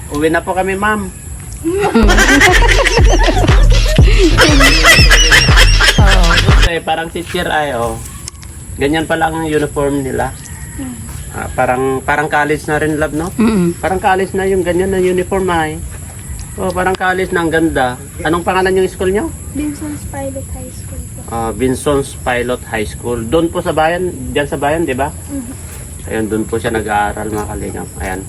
Uwi na po kami, ma'am. Parang teacher ay, ganyan pala ang uniform nila. Parang college na rin, love, no? Parang college na yung ganyan na uniform ay. Parang college na, ang ganda. Anong pangalan yung school nyo? Vinson's Pilot High School po. Vinson's Pilot High School. Doon po sa bayan, diyan sa bayan, di ba? Ayun, doon po siya nag-aaral, mga kalingap. Ayan.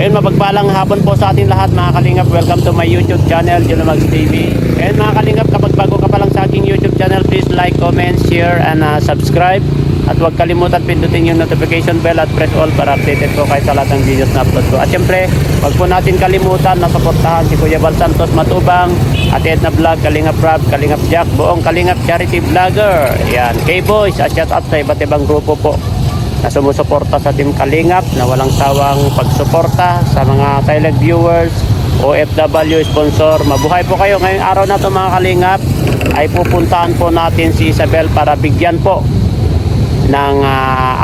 Ayun, mapagpalang hapon po sa ating lahat, mga kalingap. Welcome to my YouTube channel, Junamags TV. Ayun, mga kalingap, kapag bago ka pa lang sa aking YouTube channel, please like, comment, share, and subscribe. At huwag kalimutan pindutin yung notification bell at press all para updated po kayo sa lahat ng videos na upload ko. At syempre, huwag po natin kalimutan na suportahan si Kuya Val Santos Matubang, at Edna Vlog, Kalingap Rob, Kalingap Jack, buong Kalingap Charity Vlogger. Ayan, K-Boys, at shout out sa iba't ibang grupo po na sumusuporta sa Team Kalingap, na walang sawang pagsuporta sa mga silent viewers, OFW sponsor. Mabuhay po kayo. Ngayong araw na ito, mga Kalingap, ay pupuntahan po natin si Isabel para bigyan po ng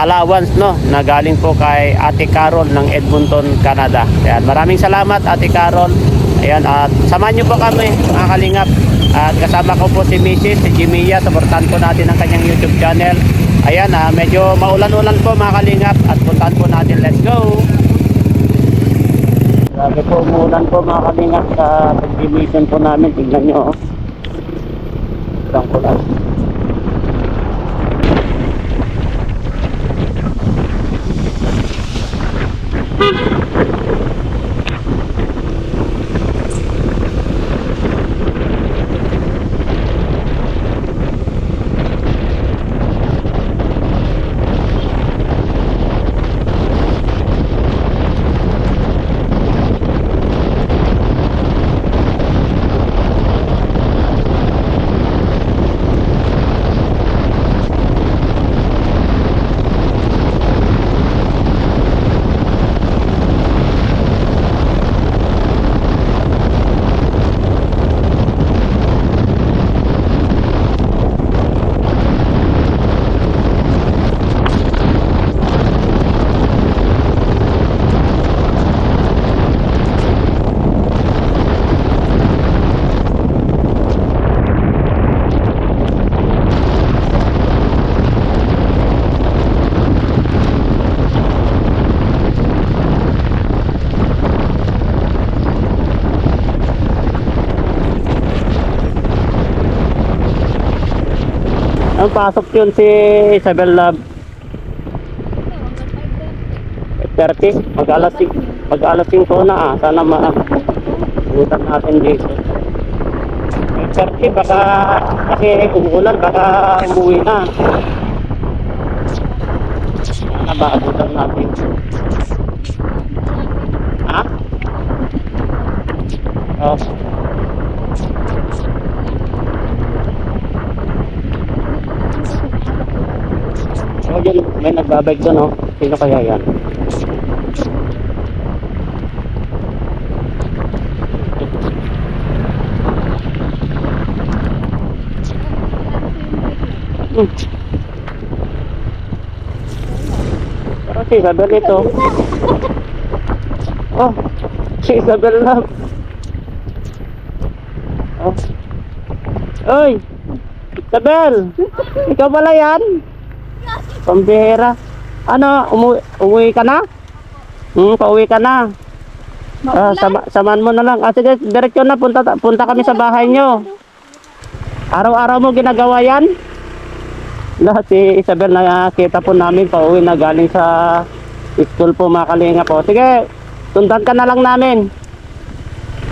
allowance, no, na galing po kay Ate Carol ng Edmonton, Canada. Ayan, maraming salamat, Ate Carol. Ayan, at samahan niyo po kami, mga Kalingap. At kasama ko po si Mrs. si Jimia. Supportahan po natin ang kanyang YouTube channel. Ayan, medyo maulan-ulan po, mga Kalingap, at puntahan po natin. Let's go! Grabe po, umulan po, mga Kalingap, sa pag-division po namin. Tignan nyo, lang po lang. Ang pasok yun si Isabel Love 30, mag-alas 5 na sana butan natin dito 30, baka kasi umuulan, baka umuwi na, sana maabutan natin. Yun, may nagbabike doon, sino kaya yan? Pero si Isabel ito. Si Isabel na. Oy, Isabel, ikaw pala yan? Pambihira. Ano, umuwi ka na? Pauwi ka na. Samahan mo na lang. Sige, diretso na, punta kami sa bahay nyo. Araw-araw mo ginagawa yan? Lahat si Isabel, nakita po namin pauwi na galing sa school po, mga Kalingap po. Sige, tundan ka na lang namin.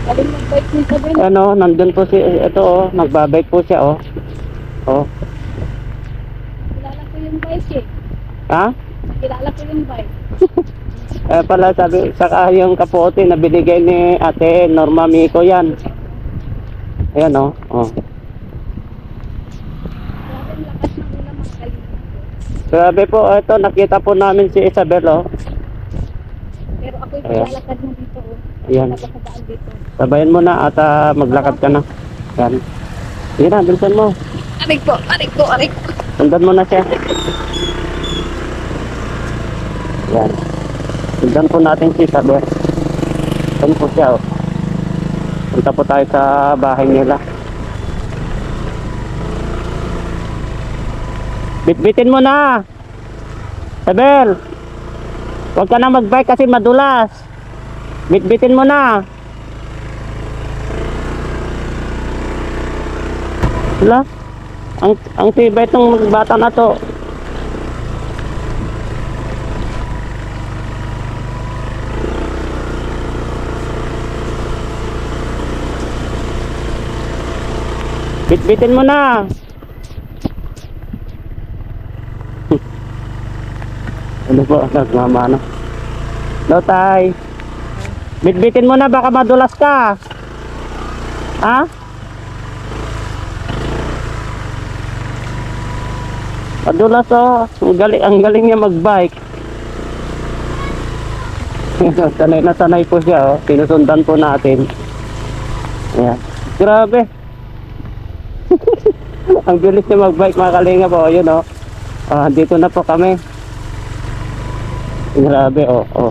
Galing mag-bike ni Isabel. Ano, nandun po si, ito nagbabike po siya Kilala ko yung bike eh. Ha? Kilala ko yung bike. Pala sabi, saka yung kapote na binigay ni Ate Norma Miko yan. Ayan Grabe ang lakas ng ulam, ang galing. Grabe po, ito nakita po namin si Isabel Pero ako'y maglalakad na dito. Ayan. Nakakadaan dito. Sabayan mo na at maglakad ka na. Yan. Sige na, bilisan mo. Aray ko, aray ko, aray ko. Sundan mo na siya. Yan. Sundan po natin si Isabel. Saan po siya, oh. Punta po tayo sa bahay nila. Bitbitin mo na! Isabel! Huwag ka na mag-bike kasi madulas. Bitbitin mo na! Wala? Ang tibay itong bata na to. Bitbitin mo na. Ano po, nagmama na. No, tay. Bitbitin mo na, baka madulas ka. Ha? Madulas, oh. Ang galing niya mag-bike. Sanay na sanay po siya, oh. Sinusundan po natin. Ayan. Grabe. Ang bilis niya mag-bike, mga kalinga po. Yun, oh. Dito na po kami. Grabe, oh.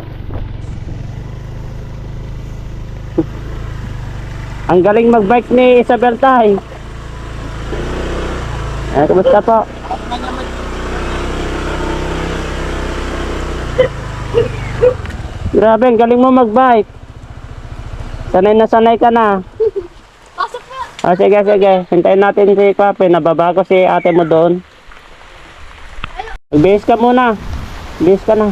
Ang galing mag-bike ni Isabel, tay. Kumusta po? Grabe, ang galing mo mag-bike. Sanay na sanay ka na. Pasok na. Sige. Hintayin natin si Papi. Nababago si ate mo doon. Magbihis ka muna. Bihis ka na.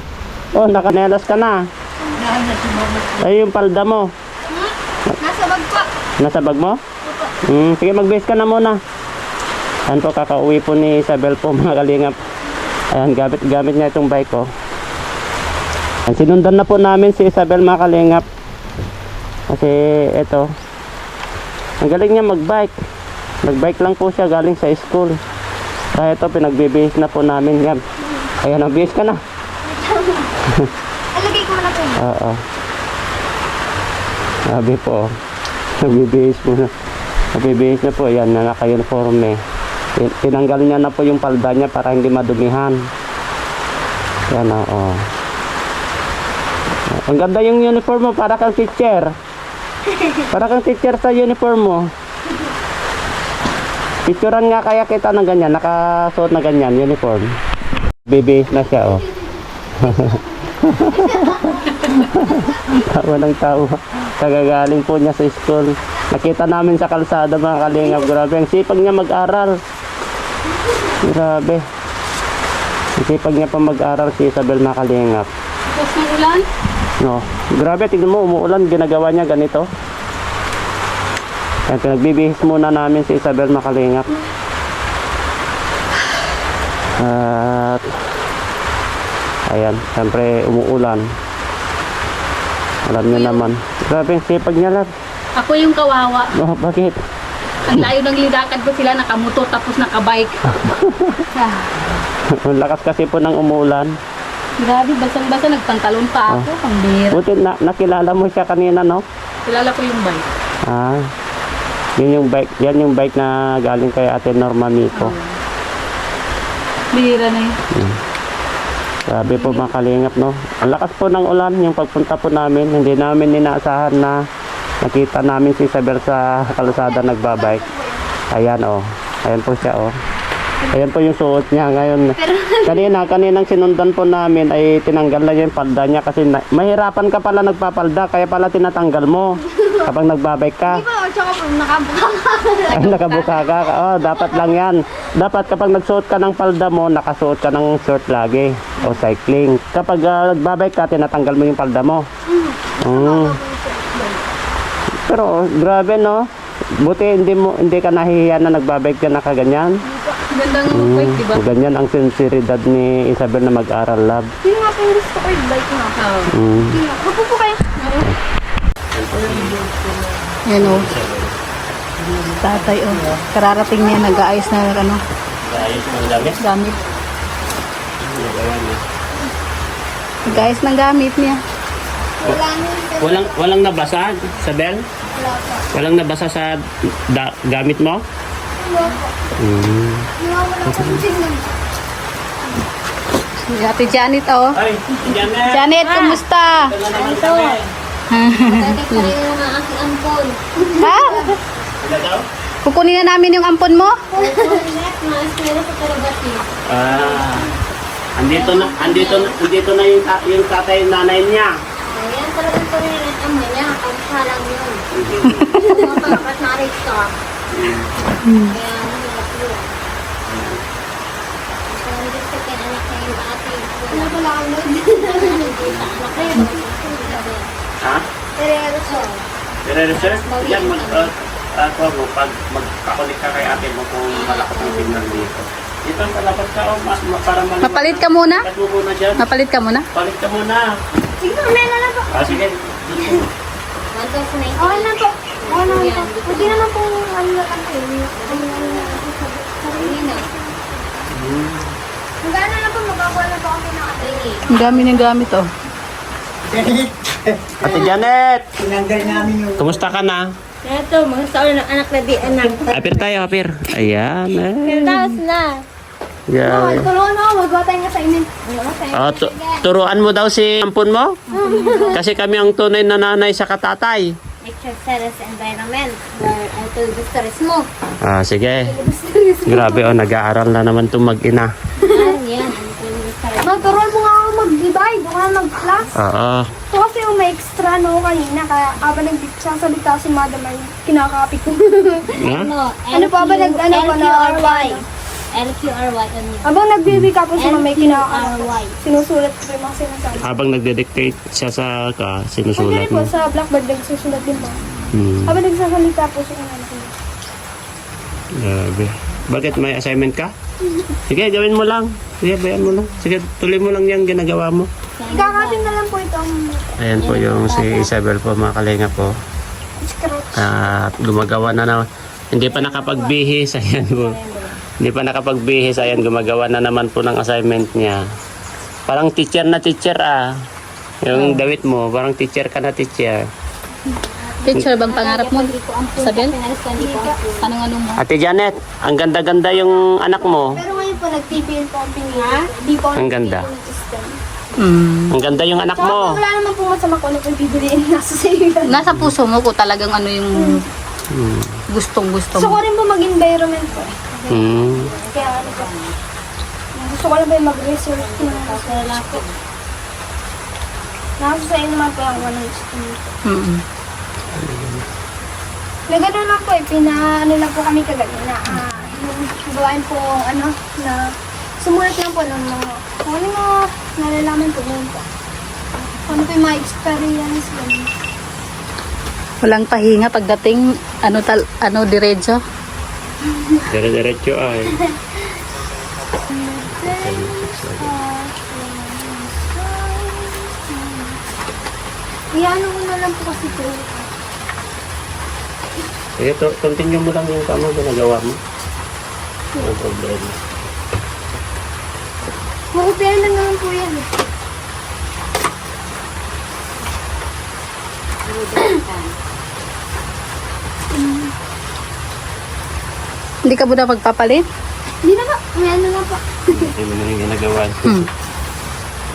Oh, nakanelas ka na. Ay, yung palda mo. Nasa bag pa. Nasa bag mo? Sige, magbihis ka na muna. Ayan po, kakauwi po ni Isabel po, mga kalingap. Ayan, gamit niya itong bike ko. Ayan, sinundan na po namin si Isabel, mga kalingap. Kasi ito, ang galing niya mag-bike. Nag-bike lang po siya galing sa school. Kaya ito, pinagbibihis na po namin yan. Ayan, nagbihis ka na. Alagay ko na ito. Oo. Sabi po, nagbibihis mo na. Nagbibihis na po, yan, na naka-uniform eh. Tinanggal niya na po yung palda niya para hindi madumihan. Yan, oo. Ang ganda yung uniform mo, para kang teacher. Para kang teacher sa uniform mo. Picturean nga kaya kita ng ganyan, nakasuot na ganyan, uniform. Bibihis na siya, oh. Tawa ng tawa. Kagagaling po niya sa school. Nakita namin sa kalsada, mga kalingap. Grabe, ang sipag niya mag-aral. Grabe. Ang sipag niya pa mag-aral si Isabel, mga kalingap. Tapos ng ulan. No. Grabe, tignan mo, umuulan. Ginagawa niya ganito. Kaya pinagbibihis muna namin si Isabel, mga kalingap. At ayan, siyempre umuulan. Alam niyo naman. Grabe, ang sipag niya lang. Ako yung kawawa. Oh, bakit? Ang layo ng lidakad ko, sila nakamotor tapos nakabike. Ang lakas kasi po ng umuulan. Grabe, basang-basa, nagpantalon pa ako. Pambira. Buti nakilala mo siya kanina, no? Kilala ko yung bike. Ah. Yan yung bike na galing kay Ate Norma Miko. Bira na yun. Sabi po, mga kalingap, no? Ang lakas po ng ulan, yung pagpunta po namin, hindi namin inaasahan na nakita namin si Isabel sa kalsada nagbabike. Ayan, oh. Ayan po siya, oh. Ayan po yung suot niya ngayon. Kaninang sinundan po namin ay tinanggal na yung palda niya kasi mahirapan ka pala nagpapalda, kaya pala tinatanggal mo kapag nagbabike ka. Di ba? Tsaka nakabuka Ay, nakabuka ka. Oh, dapat lang yan. Dapat kapag nagsuot ka ng palda mo, nakasuot ka ng short lagi. O cycling. Kapag nagbabike ka, tinatanggal mo yung palda mo. Pero grabe, no? Buti hindi ka nahihiya na nagbabike ka na kaganyan. Ganda nga ng bike, di ba? Ganyan ang sinseridad ni Isabel na mag-aral, love. Hindi nga po yung gusto ko yung bike na. Hindi nga. Huwag po kayo. Yan o. Tatay o. Kararating niya, nag-aayos na ano. Ayos ng gamit. Gamit. Nag-aayos ng gamit niya. Walang nabasa, Isabel? Walang nabasa sa gamit mo? Si Ate Janet, oh. Ay, Janet! Janet, kumusta? Ito na naman kami. Yung aking ampon. Ha? Wala daw? Kukunin na namin yung ampon mo? Maasira sa karabati. Andito na yung tatay nanay niya. Ayan talagang tunay ng ama niya. Pagkalang yun. Mapakakat narit ka. Kaya mahirap yun. So, hindi sa anak na yung ate. Wala pala ang load. Anak na yun. Ha? Pero so, Pero sir, yan pag magkakulik ka kay ate mo kung malakas ang signal dito. Dito talapat ka para malipat. Mapalit ka muna? Palit mo muna dyan. Mapalit ka muna? Palit ka muna. sige po, may na po. Sige. 1,090. Okay na po. Okay na po. Pwede naman po ano na kayo. Sarili na. Magkano na po, magkakuha na po kami ng atay. Ang dami ng gamit, oh. Ate Janet! Tinanggal namin yung Kumusta ka na? Ito, mga saon ng anak na di anak. Apir tayo, apir. Ayan, Tapos na. Yeah. Tulungan mo, magbatay nga sa inyo. Turuan mo daw si ampun mo? Kasi kami ang tunay na nanay sa katatay. Exercise environment where I told the stories mo. Sige. Grabe, nag-aaral na naman itong mag-ina. Yan. Turuan mo nga ako mag-divide, doon ka mag-class. Oo. Ito kasi yung may extra no kanina, kaya habang nagsasalita si Madam ay kinakapit ko. Na? Ano pa ba nag-ano pa na? LQRY. LQRY. Ano yun? Habang nagbibig po si Mama, may kinakapit. LQRY. Sinusulat ko yung mga sinasabi. Habang nagde-dictate siya sa Pwede sinusulat rin po mo. sa Blackboard nagsusulat din po. Hmm. Habang nagsasalita po siya ng Grabe. Bakit may assignment ka? Sige, gawin mo lang. Sige, bayan mo lang. Sige, tuloy mo lang yung ginagawa mo. Ikakapit na lang po ito ang Ayan po yung si Isabel po, mga kalinga po. scratch. At gumagawa na naman. Hindi pa nakapagbihis. Ayan po. Hindi pa nakapagbihis. Ayan, gumagawa na naman po ng assignment niya. Parang teacher na teacher Yung dawit mo, parang teacher ka na teacher. Teacher, bang pangarap mo? Sabihin? Anong ano mo? Ate Janet, ang ganda-ganda yung anak mo. Pero ngayon po, nag-TPN po ang pinili. Di po Ang ganda. yung system. Ang ganda yung anak Tsaka po, mo. wala naman po masama kung ano po bibiliin nasa sa iyo. Nasa puso mo kung talagang ano yung gustong-gusto Gusto ko mo. rin po mag-environment po. Hmm. Kaya ano po. Gusto ko lang po yung mag-research na wala po. Nasa sa iyo naman po yung one estimate. Na gano'n lang po pinaano lang po kami kagabi na gawain po ano na sumulat lang po ng mga kung ano mga nalalaman po yun po. Kung ano po yung mga experience ganun. Walang pahinga pagdating diretso. Dire-diretso ay. Iano ko na lang po kasi po. Sige, continue mo lang yung tama ginagawa mo. No problema. Makupihan lang naman po yan. Hindi ka ba na magpapalit? Hindi na po. May ano lang po. Hindi mo na yung ginagawa.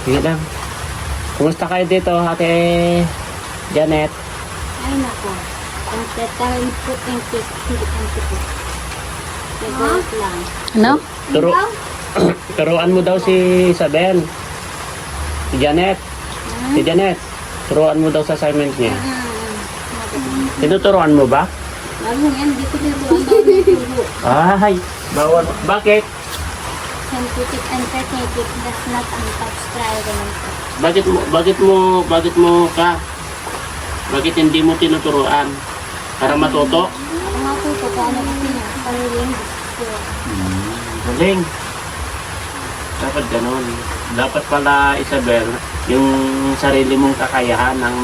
Sige lang. Kumusta kayo dito, Ate Janet? Ay, nako. Ang tatalin po yung hindi ang tipid. Nag-work lang. Ano? Turuan mo daw si Isabel. Si Janet. Si Janet. Turuan mo daw sa assignment niya. Tinuturuan mo ba? Lalo yan, di ko tinuruan daw ng turo. Ay, bawal. Bakit? Scientific and technical does not unsubscribe naman po. Bakit hindi mo tinuturuan? Para matuto? Ako nga po ito, kung ano kasi niya, paniling gusto. Galing. Dapat ganun. Dapat pala, Isabel, yung sarili mong kakayahan ang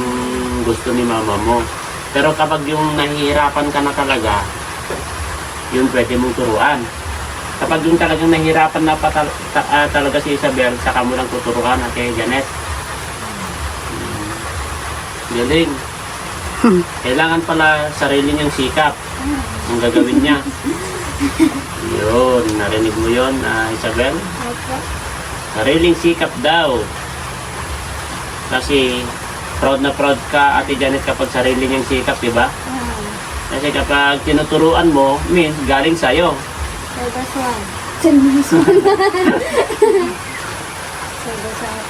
gusto ni mama mo. Pero kapag yung nahihirapan ka na talaga, yun pwede mong turuan. Kapag yung talagang nahihirapan na talaga si Isabel, saka mo lang tuturuan, Ate Janet. Galing. Kailangan pala sarili niyang sikap ang gagawin niya. Yun, narinig mo yun, Isabel? Opo. Sariling sikap daw. Kasi proud na proud ka, Ate Janet, kapag sarili niyang sikap, di ba? Kasi kapag tinuturuan mo, means galing sa'yo. So, that's one. Chinese one. So, that's one.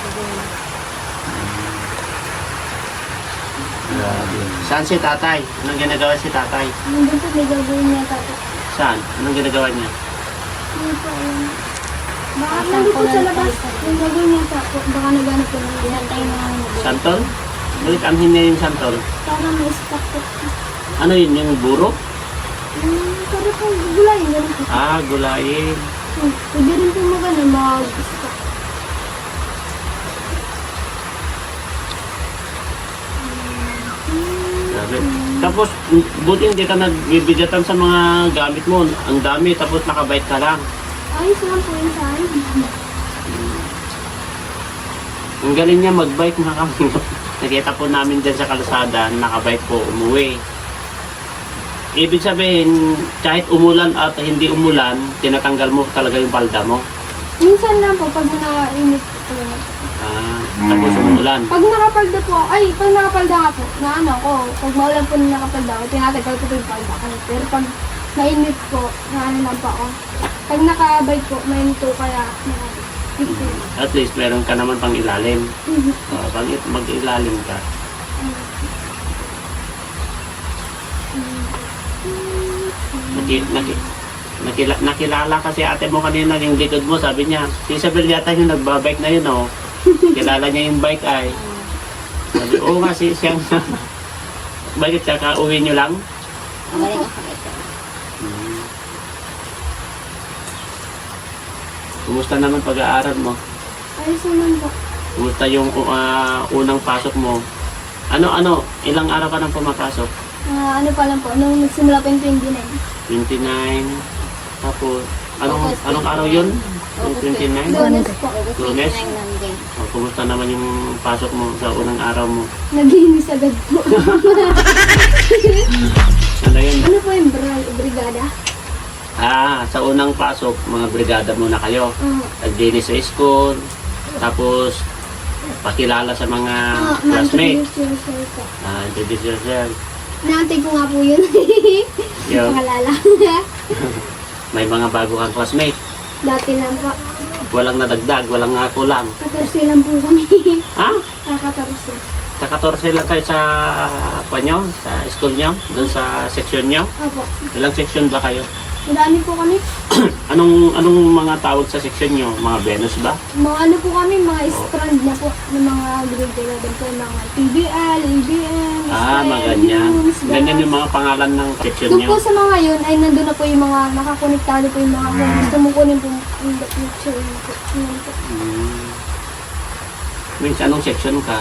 Grabe. Saan si tatay? Anong ginagawa si tatay? Nandun po, may gagawin niya tapo. Saan? Anong ginagawa niya? Hindi po alam. Baka nandun po sa labas. Yung gagawin niya tapo. Baka naghanap po ng Pinantay na nga nila. Santol? Balik, amhin niya yung santol. para may stock po. Ano yun, yung buro? Para po, gulayin. Ganun po. Gulayin. Pwede rin po mag-stock. Grabe. Tapos, buti hindi ka nagbibigatan sa mga gamit mo. Ang dami, tapos nakabike ka lang. Ayos lang po yun sa akin. Ang galing niya magbike, mga kamingap. Nakita po namin dyan sa kalsada, nakabike po umuwi. Ibig sabihin, kahit umulan at hindi umulan, tinatanggal mo talaga yung palda mo. Minsan lang po, pag nainit po. Tapos umulan. Pag nakapalda po, pag nakapalda nga po, na ano ko, pag maulan po na nakapalda ako, tinatagal ko po yung palda ko. Pero pag mainit po, na ano lang po ako. Pag nakabike po, mainit po kaya At least meron ka naman pang ilalim. Pag mag-ilalim ka. Nakilala kasi ate mo kanina yung likod mo, sabi niya, si Isabel yata yung nagbabike na yun, oh. Kilala niya yung bike ay. Sabi, oo nga, siyang bakit kaka-uwi niyo lang? Magaling ako ito. Kumusta naman pag-aaral mo? ayos naman po. Kumusta yung unang pasok mo? Ilang araw ka nang pumapasok? Ano pa lang po, nung nagsimula po yung 29. 29. Tapos, anong araw yun? Yung 29? Lunes po. Lunes? Monday. Kumusta naman yung pasok mo sa unang araw mo? Nagiinis agad po. Ano yun? Ano po yung brigada? Sa unang pasok, mga brigada muna kayo. Naglinis sa school, tapos pakilala sa mga classmates. Introduce yourself. Naantay ko nga po yun. Yun. Pangalala. May mga bago kang classmate. Dati lang po. Walang nadagdag, walang kulang. 14 lang po kami. Ha? 14. Sa 14 lang kayo sa panyo, sa school nyo, doon sa section nyo. Opo. Ilang section ba kayo? Madami po kami. Anong mga tawag sa section nyo? Mga Venus ba? Mga ano po kami, mga strand na po. Ng mga grade 11 po. Mga TBL, ABM, Mga ganyan. Ganyan yung mga pangalan ng section Doon nyo. po sa mga yun, ay nandun na po yung mga nakakonektado po yung mga gusto mo kunin po in the future. Yun po. Means anong section ka?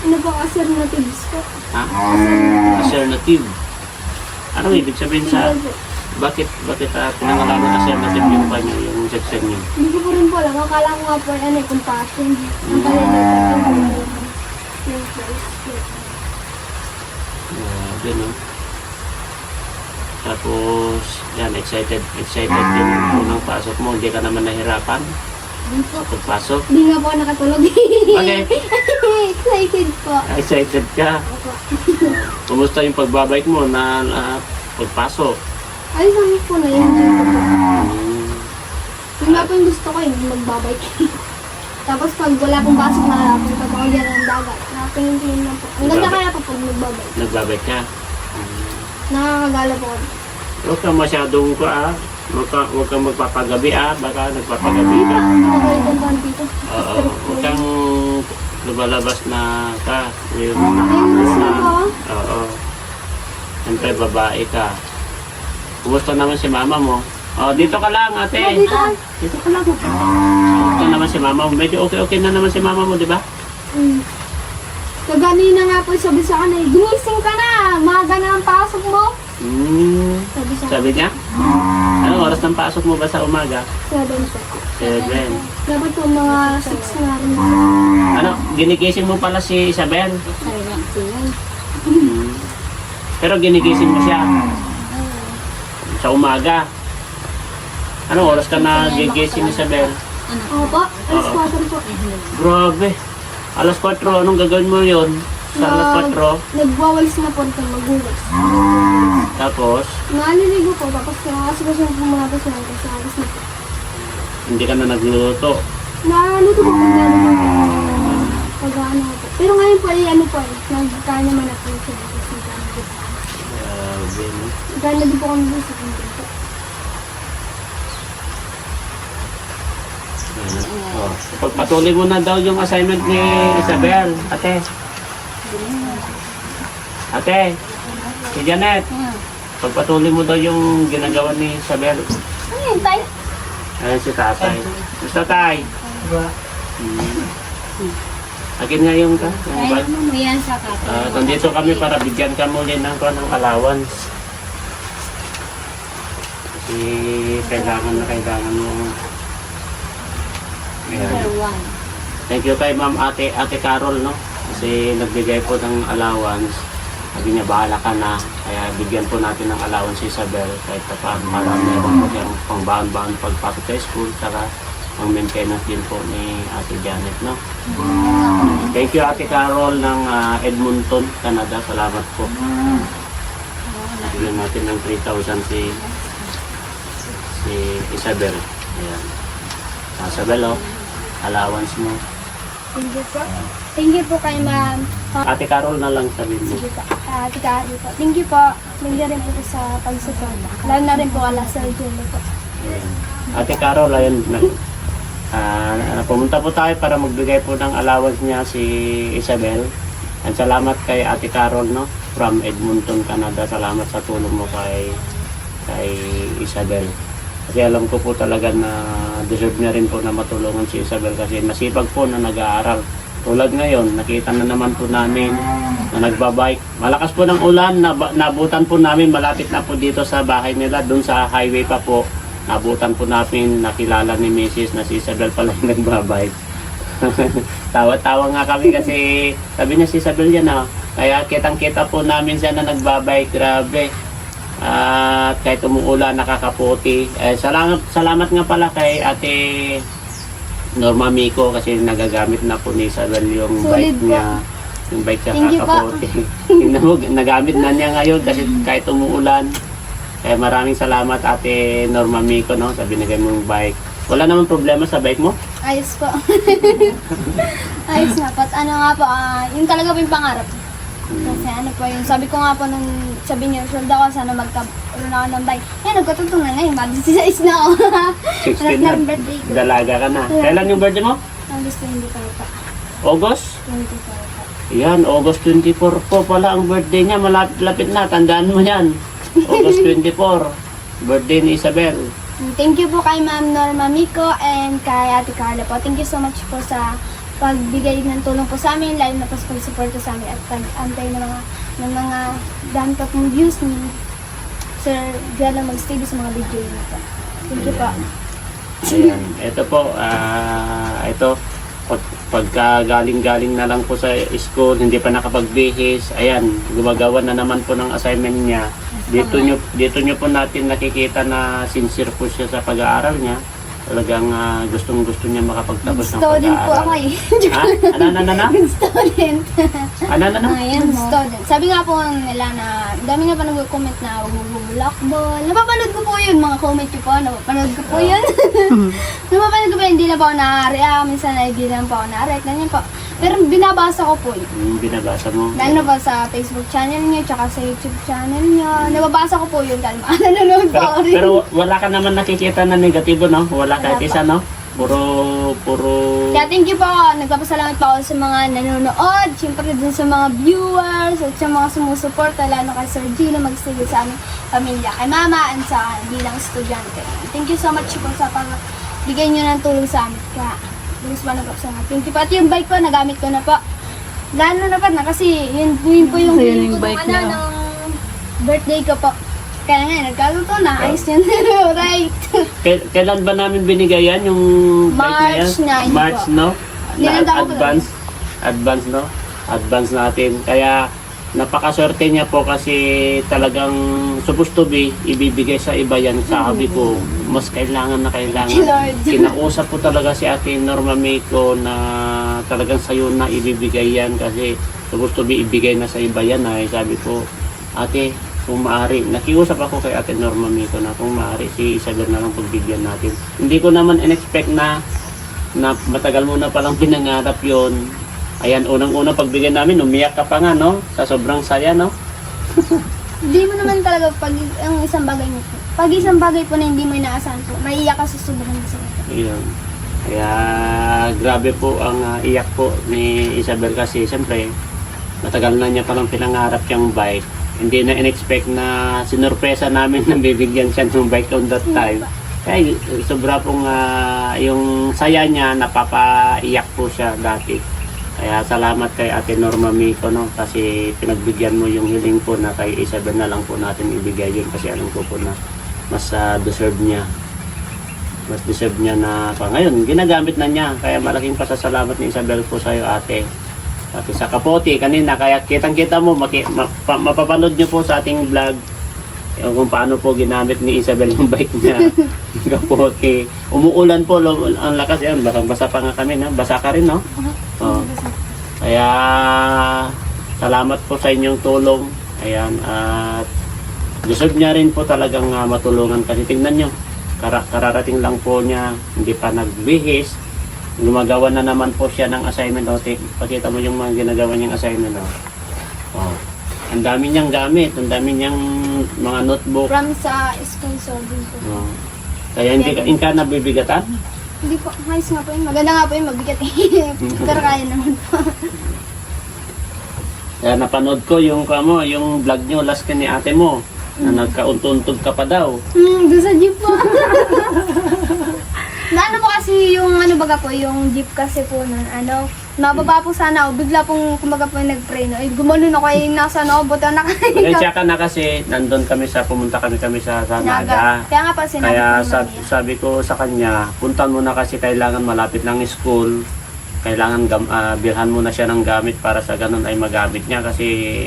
Ano po, alternatives po. Ha? Alternative. Anong ibig sabihin sa... TBL po. Bakit pinangalanan alternative yung panyo, yung section nyo? Hindi ko po rin po alam. Akala ko nga po ano, compassion. Ang pala Ganun. Tapos, yan, excited din unang pasok mo. Hindi ka naman nahirapan sa pagpasok. Hindi nga po ako nakatulog. Okay. Excited po. Excited ka. Opo. Kumusta yung pagbabike mo na pagpasok? Ayos lang po na yun. Yun nga po yung gusto ko yung magbabike. Tapos pag wala pong pasok na punta pa ako dyan ng dagat. Nakapingin-tingin lang po. Ang ganda kaya po pag magbabike. Nagbabike ka? Nakakagala po kami. Huwag kang masyadong huwag kang magpapagabi baka nagpapagabi ka. Nakakalit ang pan dito. Oo, huwag kang lumalabas na ka. Yung, Ayos na po. oo. Siyempre babae ka. Kumusta naman si mama mo? Dito ka lang, ate. Dito. Dito ka lang. Kumusta naman si mama mo? Medyo okay na naman si mama mo, di ba? Kaganina nga po sabi sa kanay, gumising ka na! Maaga na ang pasok mo. Sabi sa Sabi niya? Anong oras ng pasok mo ba sa umaga? 7 po. 7. Dapat po mga 6 na rin. Ginikising mo pala si Isabel? Sabi lang, tingnan. Pero ginigising mo siya sa umaga. Anong oras ka na gigising, Isabel? Opo, alas Oo. 4 po. Grabe. Alas 4, anong gagawin mo yun? Sa alas 4, Nagwawalis na po ito maghugas. tapos Naliligo po, tapos nakakasigasin po muna po sa alas na po. hindi ka na nagluluto. Naluto po pag naliligo po. Pag ano po. Pero ngayon po ay ano po eh, nagkaya naman na po siya. Grabe, no? Nagkaya na din po kami dun sa kantin po. Oh, pagpatuloy mo na daw yung assignment ni Isabel, ate. Ate, si Janet, pagpatuloy mo daw yung ginagawa ni Isabel. Ano yun, tay? Ayan si tatay. Gusto tay? Akin nga yung ka. Yung bag. mo yan sa kapatid. Nandito kami para bigyan ka muli ng allowance. Kasi kailangan mo. Ayan. Thank you kay Ma'am Ate Carol, no? Kasi nagbigay po ng allowance. Sabi niya, bahala ka na. Kaya bigyan po natin ng allowance si Isabel. Kahit pa para meron po siyang pangbahan-bahan pagpasok sa school. Saka ang maintenance din po ni Ate Janet, no? Thank you Ate Carol ng Edmonton, Canada. Salamat po. Bigyan natin ng 3,000 si Isabel. Ayan. Isabel, oh. Allowance mo. Thank you po. Thank you po kay ma'am. Ate Carol na lang sabihin mo. Sige po. Tika po. Thank you po. Thank you rin po sa pagsuporta. Lalo na rin po ala sa Julie po. Ayan. Ate Carol, ayun. Pumunta po tayo para magbigay po ng allowance niya si Isabel. At salamat kay Ate Carol, no? From Edmonton, Canada. Salamat sa tulong mo kay Isabel. Kasi alam ko po talaga na deserve niya rin po na matulungan si Isabel kasi masipag po na nag-aaral. Tulad ngayon, nakita na naman po namin na nagbabike. Malakas po ng ulan, nabutan po namin malapit na po dito sa bahay nila, doon sa highway pa po. Nabutan po namin, nakilala ni Mrs. na si Isabel pala yung nagbabike. Tawa-tawa nga kami kasi sabi niya si Isabel yan ah. Kaya kitang-kita po namin siya na nagbabike, grabe. At kahit umuulan, nakakaputi. Salamat nga pala kay Ate Norma Miko kasi nagagamit na po ni Isabel yung Solid bike po. niya. Yung bike siya Thank you po. kakaputi. Tingnan mo, nagamit na niya ngayon kasi kahit umuulan. Kaya maraming salamat Ate Norma Miko, no? Sa binigay mong bike. Wala naman problema sa bike mo? Ayos po. Ayos nga po. At ano nga po, yun talaga po yung pangarap. Kasi ano po yun, sabi ko nga po nung sabi niyo, solda ko sana magkaroon ako ng bike. Eh, nagkatutong na ngayon, mag-16 na ako. 16 Anak na. ng birthday ko. Dalaga ka na. Kailan yung birthday mo? August 24 pa. August? 24 pa. Yan, August 24 po pala ang birthday niya. Malapit na, tandaan mo yan. August 24, birthday ni Isabel. Thank you po kay Ma'am Norma Miko and kay Ate Carla po. Thank you so much po sa pagbigay ng tulong po sa amin, lalo na po sa pag-suporta sa amin at pag-antay ng mga dami pa pong views ni Sir Gala mag-stay sa mga video nito. Thank you po. Ayan, ito po, ito, pagka galing-galing na lang po sa school, hindi pa nakapagbihis, ayan, gumagawa na naman po ng assignment niya. Dito nyo po natin nakikita na sincere po siya sa pag-aaral niya. Talagang gustong-gusto niya makapagtapos ng Student po ako pag-aaral. eh. Ha? Student. Ano? Ayan, student. Sabi nga po nila na, dami nga pa nag-comment na huwag mag-blackball. Napapanood ko po yun, mga comment ko po. Napapanood ko po yun. Napapanood ko po, hindi na po ako na-react. Minsan na hindi na po ako na-react. Ganyan po. Pero binabasa ko po yun. Binabasa mo? Lalo na po sa Facebook channel niyo, tsaka sa YouTube channel niyo. Nababasa ko po yun dahil nanonood po ako rin. Pero wala ka naman nakikita na negatibo, no? Wala kahit isa, no? Puro... Kaya thank you po. Nagpapasalamat po ako sa mga nanonood. Siyempre dun sa mga viewers at sa mga sumusuporta. Lalo kay Sir Gino magsigil sa aming pamilya. Kay Mama and sa bilang estudyante. Thank you so much po sa pagbigay niyo ng tulong sa amin. Kaya Luis ba nagpapasalamat. Thank you po. At yung bike po, nagamit ko na po. Lalo na pa na kasi yun po yung Ayun yung ko bike nung, niya. nung birthday ko po. Kaya nga, nagkaluto na. Ayos yun. Right. Kailan ba namin binigay yan? Yung March bike na yan? 9 March, po. no? Linanda ko po Advance, no? Advance natin. Kaya napakaswerte niya po kasi talagang supposed to be ibibigay sa iba yan. Sabi ko, mas kailangan na kailangan. Lord. Kinausap ko talaga si Ate Norma Miko na talagang sa'yo na ibibigay yan kasi supposed to be ibigay na sa iba yan. Ay, sabi ko, ate, kung maaari, nakiusap ako kay Ate Norma Miko na kung maaari si Isabel na lang pagbigyan natin. Hindi ko naman in-expect na matagal mo na palang pinangarap yon. Ayan, unang-una pagbigyan namin, umiyak ka pa nga, no? Sa sobrang saya, no? Hindi mo naman talaga pag ang isang bagay mo po. Pag isang bagay po na hindi mo inaasahan po, maiiyak ka sa sobrang saya. Ayun. Kaya grabe po ang iyak po ni Isabel kasi siyempre matagal na niya palang pinangarap yung bike. Hindi na in-expect na sinurpresa namin na bibigyan siya ng bike on that time. Kaya sobra pong yung saya niya, napapaiyak po siya dati. Kaya salamat kay Ate Norma Miko, no? Kasi pinagbigyan mo yung hiling po na kay Isabel na lang po natin ibigay yun kasi alam ko po na mas deserve niya. Mas deserve niya na ngayon, ginagamit na niya. Kaya malaking pasasalamat ni Isabel po sa iyo, ate. Pati sa kapote kanina, kaya kitang-kita mo, mapapanood niyo po sa ating vlog kung paano po ginamit ni Isabel yung bike niya. Kapote. Umuulan po, ang lakas yan. Basang-basa pa nga kami, no? Basa ka rin, no? Oh. Kaya salamat po sa inyong tulong. Ayan, at deserve niya rin po talagang matulungan kasi tingnan nyo, kararating lang po niya, hindi pa nagbihis, gumagawa na naman po siya ng assignment. O, pakita mo yung mga ginagawa niyang assignment. Oh. Ang dami niyang gamit, ang dami niyang mga notebook. From sa sponsor din po. Oh. Kaya hindi ka nabibigatan? Hindi po, ayos nga po yun. Maganda nga po yun, mabigat eh. Pero kaya naman po. Kaya napanood ko yung vlog niyo last ka ni ate mo na nagkauntog ka pa daw. Doon sa jeep po. Naano po kasi yung baga po, yung jeep kasi po nun, nababa po sana ako, bigla pong kumaga po yung nag-pray, no? Gumanon ako yung nasa buto na Eh, tsaka na kasi nandun kami pumunta kami sa Naga. Kaya nga pa sinabi Kaya ko naman sabi ko sa kanya, puntan mo na kasi kailangan malapit ng school. Kailangan bilhan mo na siya ng gamit para sa ganun ay magamit niya kasi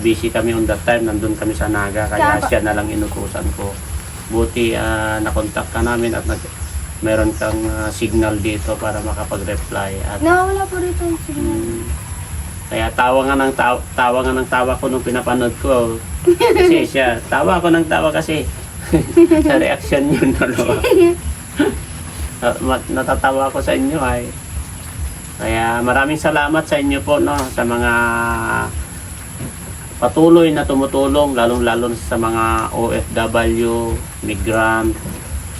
busy kami on that time, nandun kami sa Naga. Kaya Kaya siya na lang inutusan ko. Buti nakontak ka namin at meron kang signal dito para makapag-reply. At nawawala po rito yung signal. kaya tawa nga ng tawa ko nung pinapanood ko. Kasi siya, tawa ako ng tawa kasi sa reaction niyo dalawa. Natatawa ko sa inyo ay. Kaya maraming salamat sa inyo po, no, sa mga patuloy na tumutulong, lalong-lalo sa mga OFW, migrant,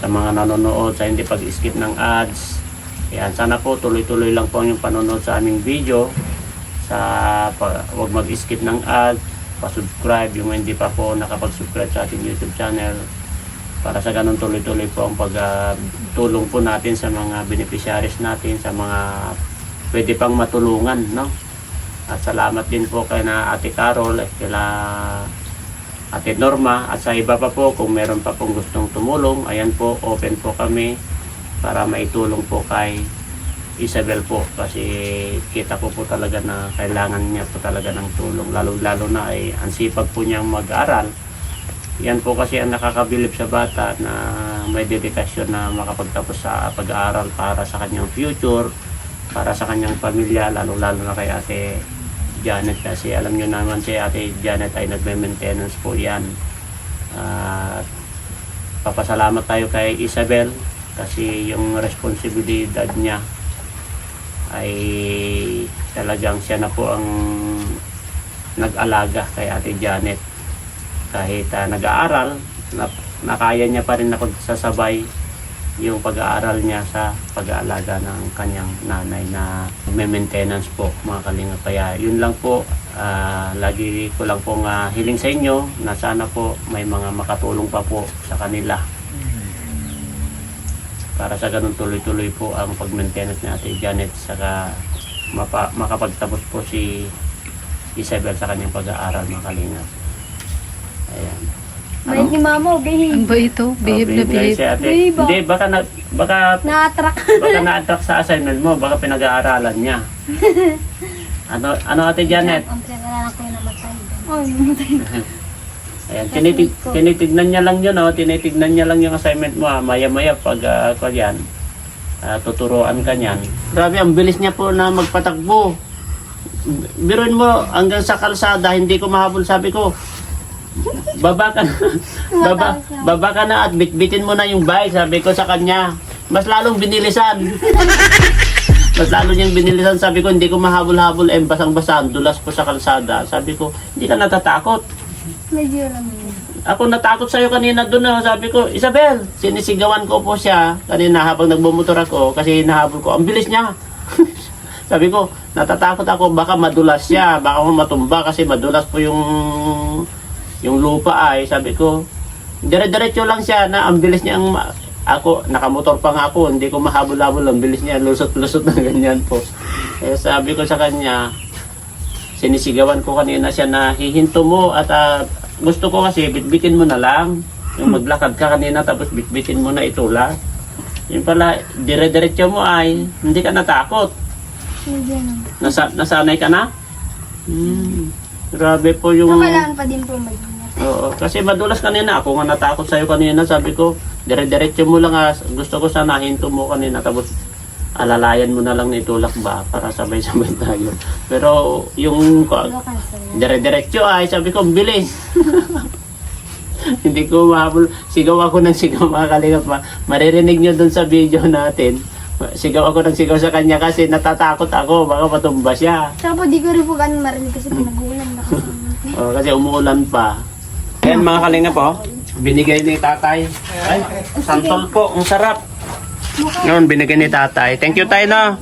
sa mga nanonood, sa hindi pag-skip ng ads. Yan, sana po tuloy-tuloy lang po yung panonood sa aming video. Huwag mag-skip ng ads, pa-subscribe yung hindi pa po nakapag-subscribe sa ating YouTube channel. Para sa ganun tuloy-tuloy po ang pagtulong po natin sa mga beneficiaries natin, sa mga pwede pang matulungan, no? At salamat din po kay na Ate Carol at kila Ate Norma at sa iba pa po kung meron pa pong gustong tumulong. Ayan po, open po kami para maitulong po kay Isabel po kasi kita ko po talaga na kailangan niya po talaga ng tulong, lalo na ay ang sipag po niyang mag-aral. Yan po kasi ang nakakabilib sa bata na may dedikasyon na makapagtapos sa pag-aaral para sa kanyang future, para sa kanyang pamilya, lalo na kay Ate Janet kasi alam nyo naman si Ate Janet ay nagme-maintenance po yan. Papasalamat tayo kay Isabel kasi yung responsibilidad niya ay talagang siya na po ang nag-alaga kay Ate Janet. Kahit nag-aaral, nakaya niya pa rin na pagsasabay yung pag-aaral niya sa pag-aalaga ng kanyang nanay na maintenance po, mga kalingap. Kaya yun lang po, lagi ko lang pong hiling sa inyo na sana po may mga makatulong pa po sa kanila para sa ganun tuloy-tuloy po ang pag-maintenance ni Ate Janet saka makapagtapos po si Isabel sa kanyang pag-aaral, mga kalingap. Ayan. Bait ni Mama, behave. Ang ba ito? Behave na behave. Si ate. Behave ba? Hindi, baka Na-attract. na-attract sa assignment mo, baka pinag-aaralan niya. Ano Ate Janet? Ang pinag-aralan ko yung namatay. Ay, namatay na. Ayan, tinitignan niya lang yun, tinitignan niya lang yung assignment mo. Maya-maya pag yan, tuturuan ka niyan. Grabe, ang bilis niya po na magpatakbo. Biruin mo, hanggang sa kalsada, hindi ko mahabol. Sabi ko, baba ka na, baba ka na at bitbitin mo na yung bike. Sabi ko sa kanya, mas lalong binilisan. Mas lalo niyang binilisan. Sabi ko, hindi ko mahabol-habol, basang-basang, dulas po sa kalsada. Sabi ko, hindi ka natatakot. Medyo lang yun. Ako natakot sa'yo kanina doon. Sabi ko, Isabel, sinisigawan ko po siya kanina habang nagbumotor ako kasi hinahabol ko. Ang bilis niya. Sabi ko, natatakot ako, baka madulas siya, baka matumba kasi madulas po yung lupa ay. Sabi ko, dire-diretso lang siya na ang bilis niya. Ako, nakamotor pa nga ako, hindi ko mahabol-habol, ang bilis niya, lusot-lusot na ganyan po. Kaya sabi ko sa kanya, sinisigawan ko kanina siya na hihinto mo at gusto ko kasi bitbitin mo na lang. Yung maglakad ka kanina tapos bitbitin mo na itulak. Yung pala, dire-diretso mo ay hindi ka natakot. Medyo lang. Nasanay ka na? Grabe po yung... So, kailangan pa din po mag-ingat. Oo, kasi madulas kanina. Ako nga natakot sa'yo kanina. Sabi ko, dire-diretso mo lang. Gusto ko sana hinto mo kanina tapos alalayan mo na lang na itulak ba para sabay-sabay tayo. Pero yung dire-diretso ay sabi ko, bilis. Hindi ko mahabol. Sigaw ako ng sigaw, mga kalingap. Maririnig nyo dun sa video natin. Sigaw ako ng sigaw sa kanya kasi natatakot ako. Baka matumba siya. Saka po, di ko rin po ganun marinig kasi pinag-uulan na kasi. Kasi umuulan pa. Ayan mga kalingap binigay ni tatay. Ay, santol po. Ang sarap. Ngayon, binigay ni tatay. Thank you, tay, no?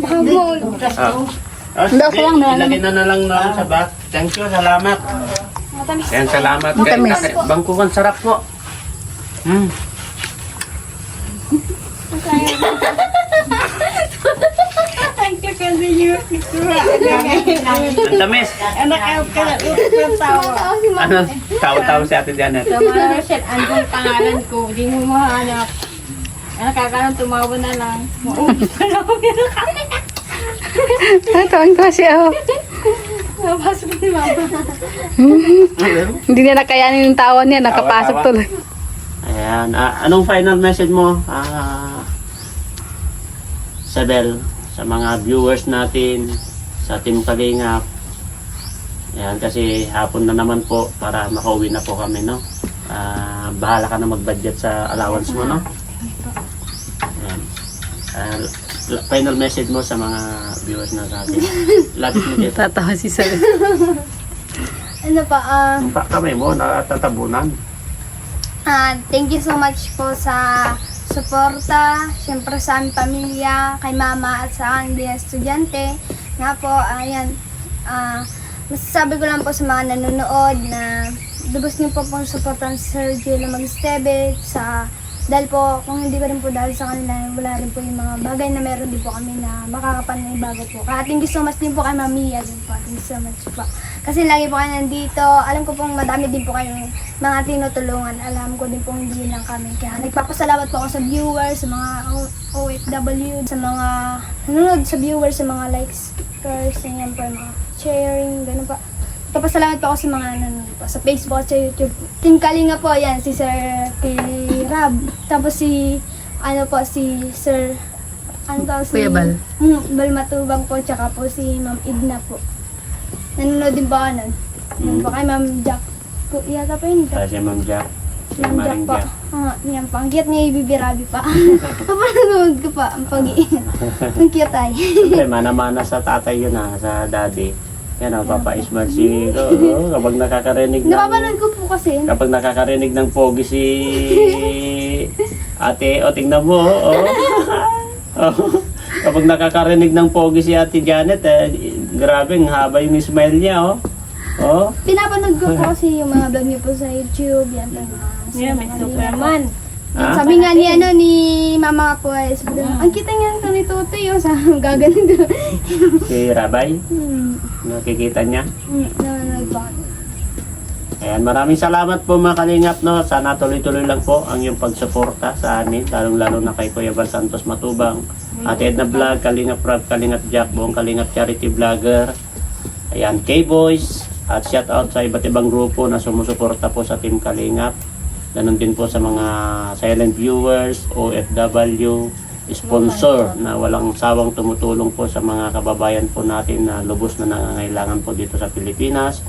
Ilagay na lang sa bag. Thank you, salamat. Matamis. Ayan, salamat. Matamis. Bangkukan, sarap po. Thank you kasi you. Ang tamis. Anak, ka na tawa. Ano? Tawa-tawa si Ate Janet. Tama na siya, andong pangalan ko, hindi mo mahanap. Nakakaroon, tumawa na lang. Maubos pa lang ako Tawang ko siya. Napasok ni Mama. Hindi niya nakayanin yung tawa niya. Nakapasok Tawa-tawa. tuloy. Ayan. Anong final message mo? Isabel, sa mga viewers natin, sa Team Kalingap. Ayan, kasi hapon na naman po para makauwi na po kami, no? Bahala ka na mag-budget sa allowance mo, no? Ayan. Final message mo sa mga viewers na sa atin. Lapit mo dito. Tatawa si Sir. Ano pa, Ang kamay mo, natatabunan. thank you so much po sa suporta, syempre sa aming pamilya, kay mama at sa aking din estudyante. Nga po, ayan, masasabi ko lang po sa mga nanonood na lubos niyo po pong suportan si Sir Gio Mag-Esteve dahil po, kung hindi ko rin po dahil sa kanila, wala rin po yung mga bagay na meron din po kami na makakapanay-bago po. Kaya thank you so much din po kay Mamiya din po. Thank you so much po. Kasi lagi po kayo nandito. Alam ko pong madami din po kayong mga tinutulungan. Alam ko din pong hindi lang kami. Kaya nagpapasalamat po ako sa viewers, sa mga OFW, sa mga nanonood sa viewers, sa mga likes, yan po, mga sharing, ganun po. Papasalamat po ako sa mga nanonood po sa Facebook at sa YouTube. Team Kalinga po, yan, si Sir Rab. Tapos si Sir, Kuya Bal. Bal Matubang po, tsaka po si Ma'am Idna po. Nanonood din po ako nun. Yan po kay Ma'am Jack. Yata pa yun. Si Ma'am Jack. Si Ma'am Jack Maring po. Jack. Yan po. Ang cute niya ibibirabi pa. Kapanood ko pa. Ang pagi. Ang cute ay. Siyempre, mana-mana sa tatay yun sa daddy. Yan papa-smile si kapag nakakarinig Napapanood ko po kasi. kapag nakakarinig ng pogi si ate, tingnan mo, kapag nakakarinig ng pogi si Ate Janet, grabe, ang haba yung smile niya, Pinapanood ko po kasi yung mga vlog niyo po sa YouTube. Yan po. Yeah, may Superman. Sabi nga ni mama ko ay ang kita niya ito ni Totoy sa gaganito. Si Rabay, nakikita niya. Nanonood po. Ayan, maraming salamat po mga kalingap, no? Sana tuloy-tuloy lang po ang yung pagsuporta sa amin, lalong-lalo na kay Kuya Val Santos Matubang, Ate Edna Vlog, Kalingap Rob, Kalingap Jack, buong Kalingap Charity Vlogger, ayan, K-Boys, At shout out sa iba't ibang grupo na sumusuporta po sa Team Kalingap. Ganon din po sa mga silent viewers, OFW, sponsor na walang sawang tumutulong po sa mga kababayan po natin na lubos na nangangailangan po dito sa Pilipinas.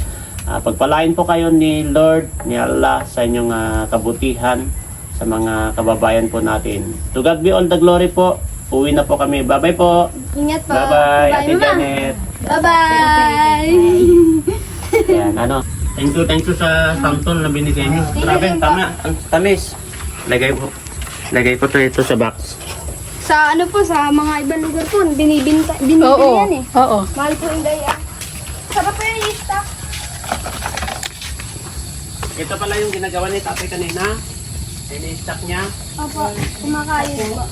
Pagpalain po kayo ni Lord, ni Allah sa inyong kabutihan sa mga kababayan po natin. To God be all the glory po. Uwi na po kami. Bye-bye po. Ingat po. Bye-bye, Ate Ma'am. Janet. Bye-bye. Ayan, ano. Thank you sa sample na binigay niyo. Grabe, tama. Ang tamis. Lagay ko to ito sa box. Sa ano po, sa mga ibang lugar po, binibili Oo. yan eh. Oo. Mahal po yung daya. Sarap po yung stock. Ito pala yung ginagawa ni tatay kanina. Ini-stack niya. Opo, kumakain po.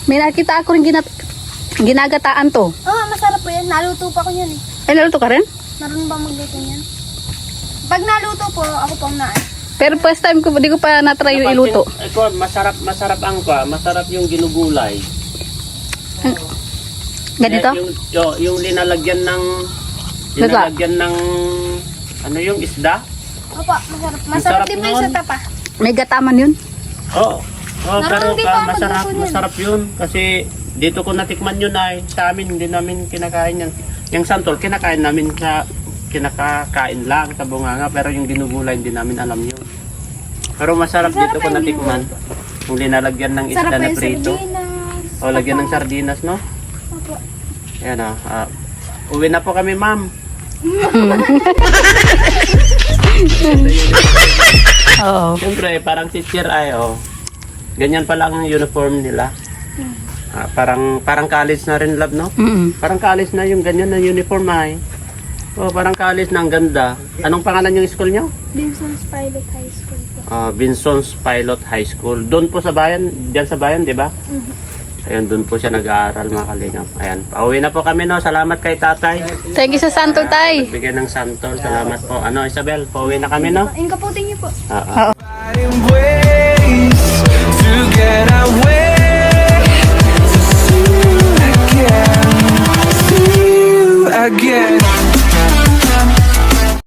May nakita ako rin ginagataan to. Masarap po yan. Naluto pa ko yan eh. Ay, naluto ka rin? Marunong ba magluto yan? Pag naluto po, ako pang naan. Pero first time ko, di ko pa na-try yung iluto. Ito, masarap ang masarap yung ginugulay. Ganito? Yung linalagyan ng ano yung isda? Opo, masarap. Masarap Masarap din po yung nun. sa tapa. May gataman yun. Oo. Oh, pero Naroon din pa ako masarap yun. Kasi dito ko natikman yun ay sa amin, hindi namin kinakain yan. Yung santol, kinakain lang sa bunganga, pero yung ginugulay, hindi namin alam yun. Pero masarap dito ko natikman. Yung linalagyan ng isda Sarap po na yung prito. sardinas. O, lagyan ng sardinas, no? Opo. Yan o. Uwi na po kami, ma'am. Oo. Siyempre, parang teacher ay, ganyan pala ang uniform nila. Parang college na rin, love, no? Mm-mm. Parang college na yung ganyan na uniform ay. Parang college na ang ganda. Anong pangalan yung school nyo? Vincent's Pilot High School po. Vinson's Pilot High School. Doon po sa bayan, diyan sa bayan, di ba? Ayun, doon po siya nag-aaral, mga kalingap. Ayan, pauwi na po kami, no? Salamat kay tatay. Thank you sa santol, tay. Bigyan ng santol. Salamat po. Ano, Isabel, pauwi na kami, no? Yung kaputing niyo po. Oo. I'm